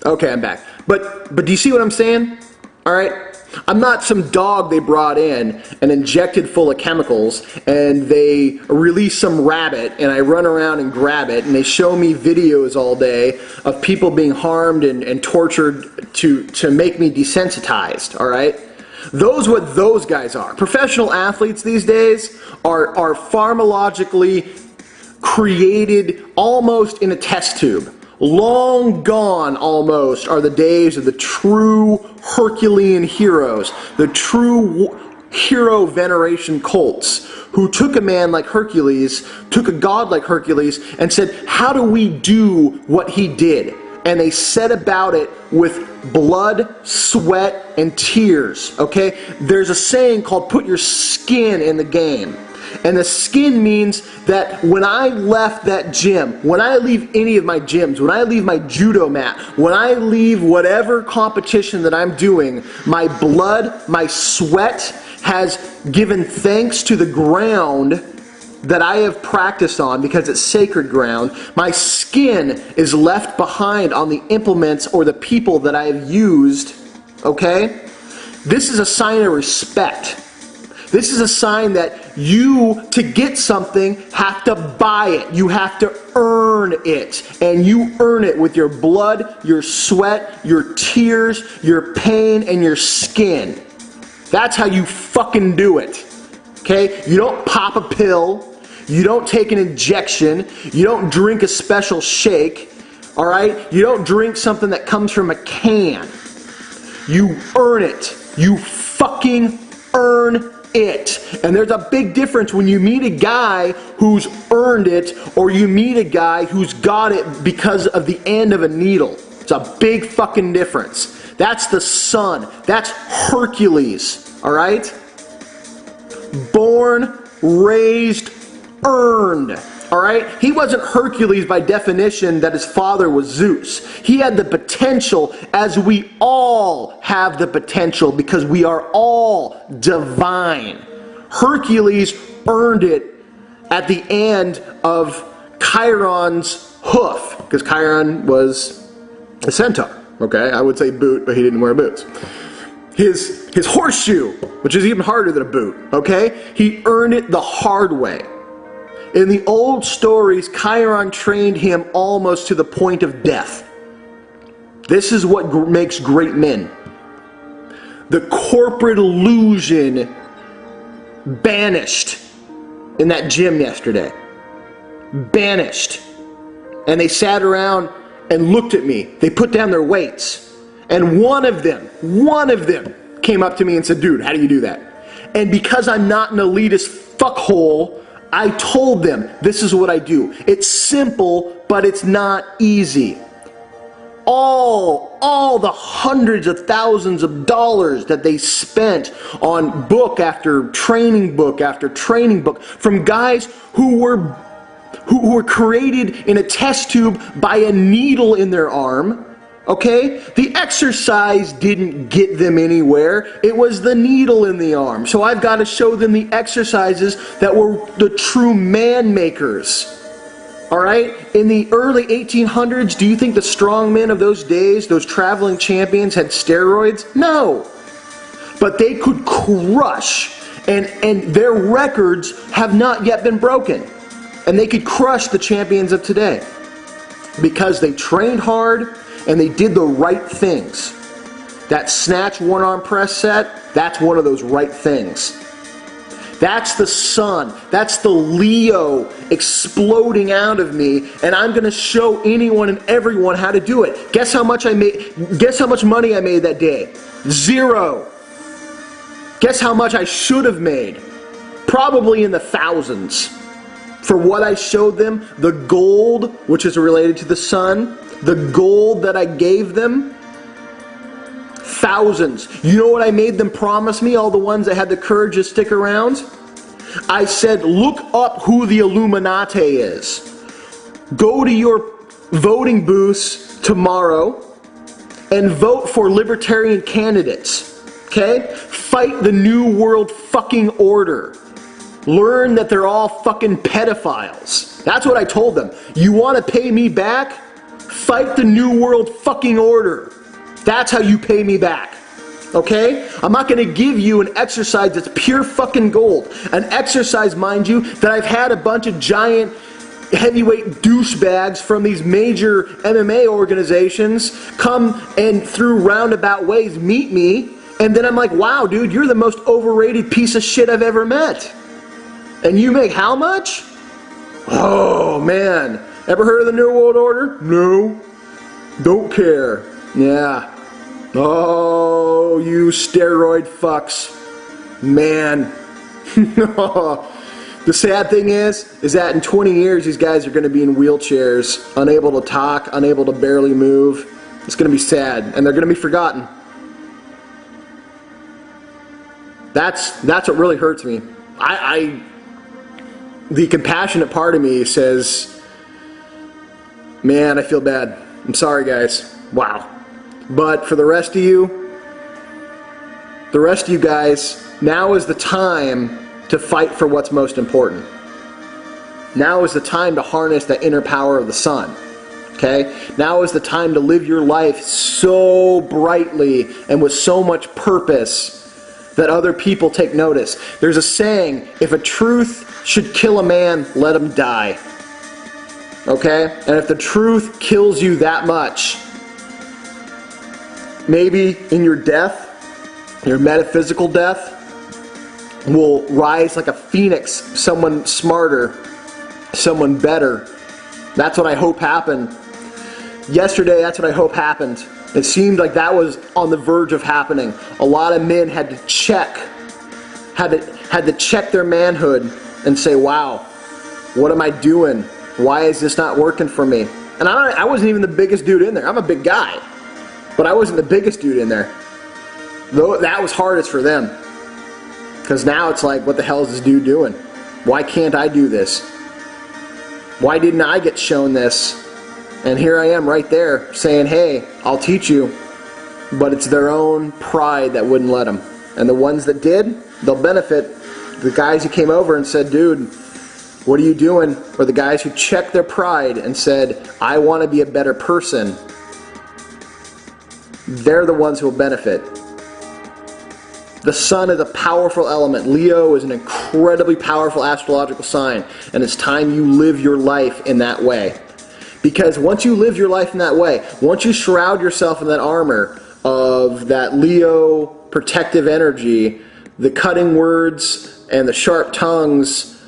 Okay, I'm back. But do you see what I'm saying? All right? I'm not some dog they brought in and injected full of chemicals, and they release some rabbit, and I run around and grab it, and they show me videos all day of people being harmed and tortured to make me desensitized, all right? What those guys are. Professional athletes these days are pharmacologically created almost in a test tube. Long gone almost are the days of the true Herculean heroes, the true hero veneration cults, who took a man like Hercules, took a god like Hercules, and said, how do we do what he did? And they set about it with blood, sweat, and tears, okay? There's a saying called put your skin in the game. And the skin means that when I left that gym, when I leave any of my gyms, when I leave my judo mat, when I leave whatever competition that I'm doing, my blood, my sweat has given thanks to the ground that I have practiced on because it's sacred ground. My skin is left behind on the implements or the people that I have used, okay? This is a sign of respect. This is a sign that you, to get something, have to buy it. You have to earn it. And you earn it with your blood, your sweat, your tears, your pain, and your skin. That's how you fucking do it. Okay? You don't pop a pill. You don't take an injection. You don't drink a special shake. Alright? You don't drink something that comes from a can. You earn it. You fucking earn it. And there's a big difference when you meet a guy who's earned it or you meet a guy who's got it because of the end of a needle. It's a big fucking difference. That's the sun. That's Hercules. Alright? Born, raised, earned. Alright? He wasn't Hercules by definition that his father was Zeus. He had the potential, as we all have the potential, because we are all divine. Hercules earned it at the end of Chiron's hoof, because Chiron was a centaur. Okay? I would say boot, but he didn't wear boots. His horseshoe, which is even harder than a boot. Okay? He earned it the hard way. In the old stories, Chiron trained him almost to the point of death. This is what makes great men. The corporate illusion banished in that gym yesterday. Banished. And they sat around and looked at me. They put down their weights. And one of them came up to me and said, dude, how do you do that? And because I'm not an elitist fuckhole, I told them, this is what I do. It's simple, but it's not easy. All the hundreds of thousands of dollars that they spent on book after training book after training book from guys who were created in a test tube by a needle in their arm. Okay? The exercise didn't get them anywhere. It was the needle in the arm. So I've got to show them the exercises that were the true man makers. Alright? In the early 1800s, do you think the strongmen of those days, those traveling champions, had steroids? No. But they could crush. And their records have not yet been broken. And they could crush the champions of today. Because they trained hard, and they did the right things. That snatch one-arm press set, that's one of those right things. That's the sun. That's the Leo exploding out of me, and I'm going to show anyone and everyone how to do it. Guess how much I made? Guess how much money I made that day? 0. Guess how much I should have made? Probably in the thousands. For what I showed them, the gold, which is related to the sun, the gold that I gave them, thousands. You know what I made them promise me, all the ones that had the courage to stick around? I said, look up who the Illuminati is. Go to your voting booths tomorrow and vote for libertarian candidates. Okay? Fight the New World fucking order. Learn that they're all fucking pedophiles. That's what I told them. You want to pay me back? Fight the New World fucking order. That's how you pay me back. Okay? I'm not going to give you an exercise that's pure fucking gold. An exercise, mind you, that I've had a bunch of giant heavyweight douchebags from these major MMA organizations come and through roundabout ways meet me, and then I'm like, wow, dude, you're the most overrated piece of shit I've ever met. And you make how much? Oh, man. Ever heard of the New World Order? No. Don't care. Yeah. Oh, you steroid fucks. Man. The sad thing is that in 20 years, these guys are going to be in wheelchairs, unable to talk, unable to barely move. It's going to be sad, and they're going to be forgotten. That's what really hurts me. The compassionate part of me says, man, I feel bad. I'm sorry, guys. Wow. But for the rest of you guys, now is the time to fight for what's most important. Now is the time to harness the inner power of the sun. Okay? Now is the time to live your life so brightly and with so much purpose that other people take notice. There's a saying, if a truth should kill a man, let him die. Okay? And if the truth kills you that much, maybe in your death, your metaphysical death, will rise like a phoenix, someone smarter, someone better. That's what I hope happened. Yesterday, that's what I hope happened. It seemed like that was on the verge of happening. A lot of men had to check their manhood and say, wow, what am I doing? Why is this not working for me? And I wasn't even the biggest dude in there. I'm a big guy, but I wasn't the biggest dude in there. Though that was hardest for them. Because now it's like, what the hell is this dude doing? Why can't I do this? Why didn't I get shown this? And here I am right there saying, hey, I'll teach you. But it's their own pride that wouldn't let them. And the ones that did, they'll benefit. The guys who came over and said, dude, what are you doing? Or the guys who checked their pride and said, I want to be a better person. They're the ones who will benefit. The sun is a powerful element. Leo is an incredibly powerful astrological sign. And it's time you live your life in that way. Because once you live your life in that way, once you shroud yourself in that armor of that Leo protective energy, the cutting words and the sharp tongues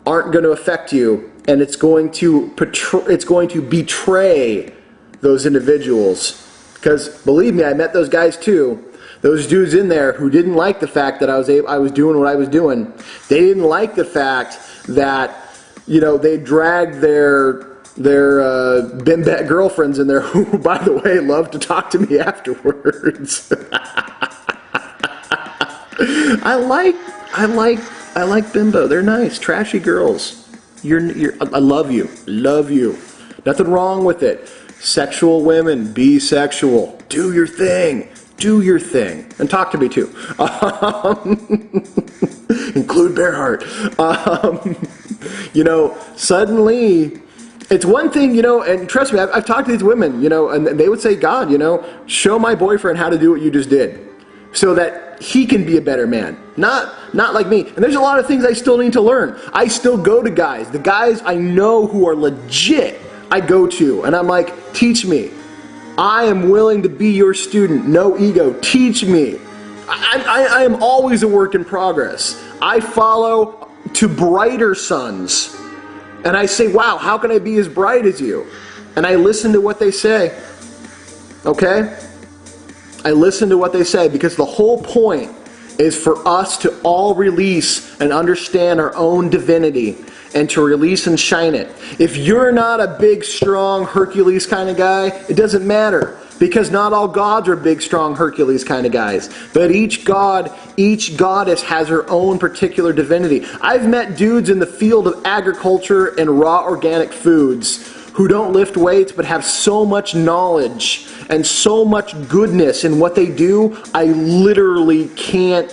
aren't going to affect you. And it's going to betray those individuals. Because believe me, I met those guys too. Those dudes in there who didn't like the fact that I was doing what I was doing. They didn't like the fact that, they dragged their bimbet girlfriends in there who, by the way, love to talk to me afterwards. I like bimbo. They're nice, trashy girls. I love you. Love you. Nothing wrong with it. Sexual women, be sexual. Do your thing. Do your thing. And talk to me too. Include Bearheart. Suddenly, it's one thing, and trust me, I've talked to these women, and they would say, God, show my boyfriend how to do what you just did. So that he can be a better man. Not like me. And there's a lot of things I still need to learn. I still go to guys. The guys I know who are legit, I go to. And I'm like, teach me. I am willing to be your student. No ego. Teach me. I am always a work in progress. I follow to brighter suns. And I say, wow, how can I be as bright as you? And I listen to what they say. Okay? I listen to what they say because the whole point is for us to all release and understand our own divinity and to release and shine it. If you're not a big, strong Hercules kind of guy, it doesn't matter. Because not all gods are big, strong Hercules kind of guys. But each god, each goddess has her own particular divinity. I've met dudes in the field of agriculture and raw organic foods who don't lift weights but have so much knowledge and so much goodness in what they do, I literally can't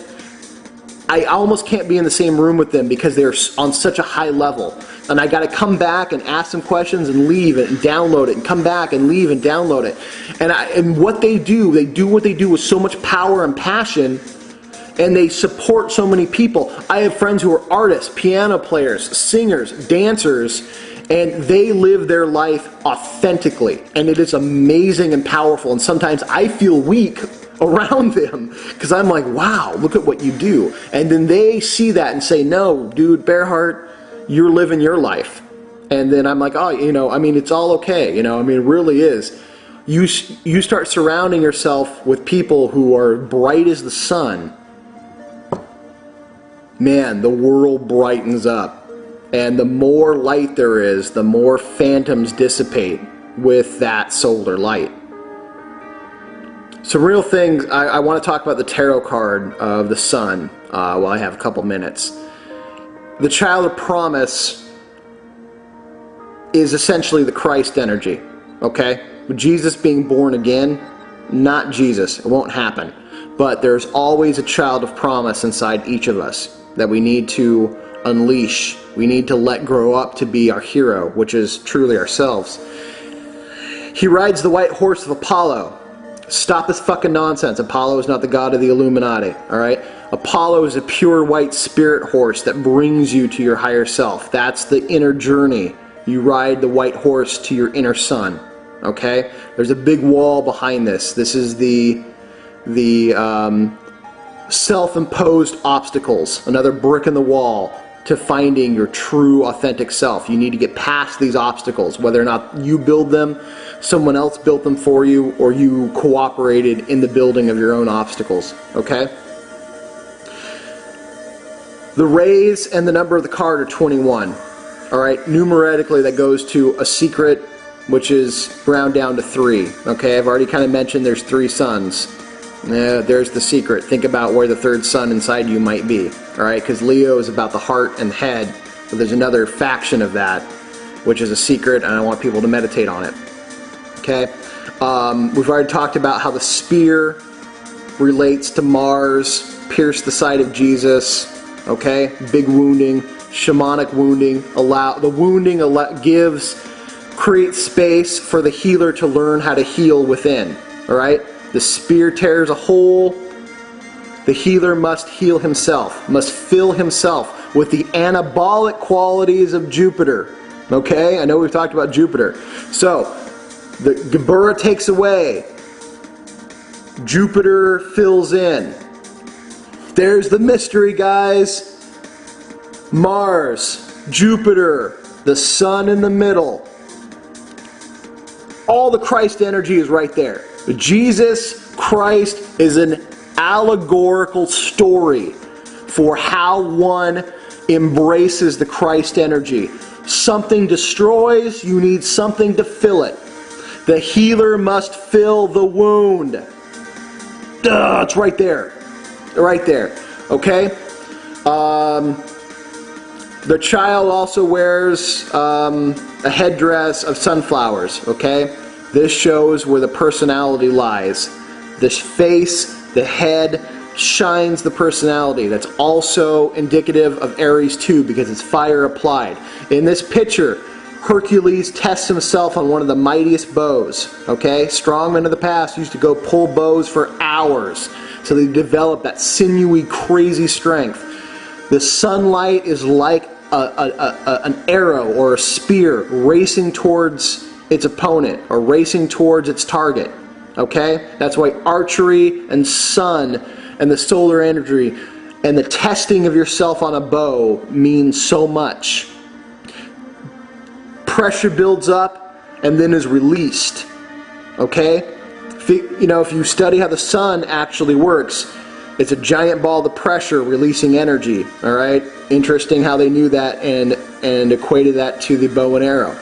I almost can't be in the same room with them because they're on such a high level. And I got to come back and ask them questions and leave it and download it and come back and leave and download it. And what they do what they do with so much power and passion, and they support so many people. I have friends who are artists, piano players, singers, dancers, and they live their life authentically. And it is amazing and powerful. And sometimes I feel weak around them because I'm like, wow, look at what you do. And then they see that and say, no, dude, Bearheart, you're living your life. And then I'm like, oh, it's all okay. It really is. You start surrounding yourself with people who are bright as the sun. Man, the world brightens up. And the more light there is, the more phantoms dissipate with that solar light. Some real things, I want to talk about the tarot card of the sun while I have a couple minutes. The child of promise is essentially the Christ energy, okay? Jesus being born again, not Jesus. It won't happen. But there's always a child of promise inside each of us that we need to unleash. We need to let grow up to be our hero, which is truly ourselves. He rides the white horse of Apollo. Stop this fucking nonsense. Apollo is not the god of the Illuminati, alright? Apollo is a pure white spirit horse that brings you to your higher self. That's the inner journey. You ride the white horse to your inner sun, okay? There's a big wall behind this. This is the self-imposed obstacles, another brick in the wall to finding your true authentic self. You need to get past these obstacles, whether or not you build them, someone else built them for you, or you cooperated in the building of your own obstacles, okay? The rays and the number of the card are 21, all right? Numerically, that goes to a secret, which is ground down to 3, okay? I've already kind of mentioned there's 3 suns. There's the secret. Think about where the 3rd sun inside you might be, all right? Because Leo is about the heart and the head, but there's another faction of that, which is a secret, and I want people to meditate on it, okay? We've already talked about how the spear relates to Mars, pierced the side of Jesus, okay? Big wounding, shamanic wounding. Creates space for the healer to learn how to heal within, all right? The spear tears a hole. The healer must heal himself, must fill himself with the anabolic qualities of Jupiter. Okay? I know we've talked about Jupiter. So, the Geburah takes away. Jupiter fills in. There's the mystery, guys. Mars, Jupiter, the sun in the middle. All the Christ energy is right there. Jesus Christ is an allegorical story for how one embraces the Christ energy. Something destroys, you need something to fill it. The healer must fill the wound. It's right there. Right there. Okay? The child also wears a headdress of sunflowers. Okay? This shows where the personality lies. This face, the head, shines the personality. That's also indicative of Aries too, because it's fire applied. In this picture, Hercules tests himself on one of the mightiest bows. Okay? Strongmen of the past used to go pull bows for hours. So they developed that sinewy, crazy strength. The sunlight is like an arrow or a spear racing towards its opponent or racing towards its target. Okay? That's why archery and sun and the solar energy and the testing of yourself on a bow means so much. Pressure builds up and then is released. Okay? If you study how the sun actually works, it's a giant ball of pressure releasing energy. Alright? Interesting how they knew that and equated that to the bow and arrow.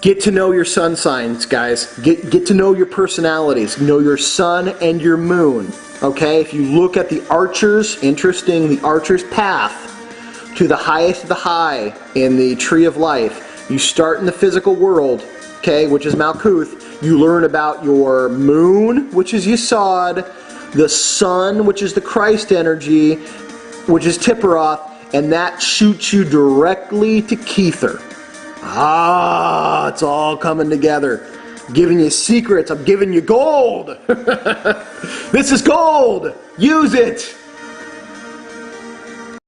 Get to know your sun signs, guys. Get to know your personalities. Know your sun and your moon. Okay? If you look at the archers, interesting, the archer's path to the highest of the high in the tree of life. You start in the physical world, okay, which is Malkuth. You learn about your moon, which is Yesod, the sun, which is the Christ energy, which is Tipperoth, and that shoots you directly to Kether. Ah, it's all coming together. Giving you secrets. I'm giving you gold. This is gold. Use it.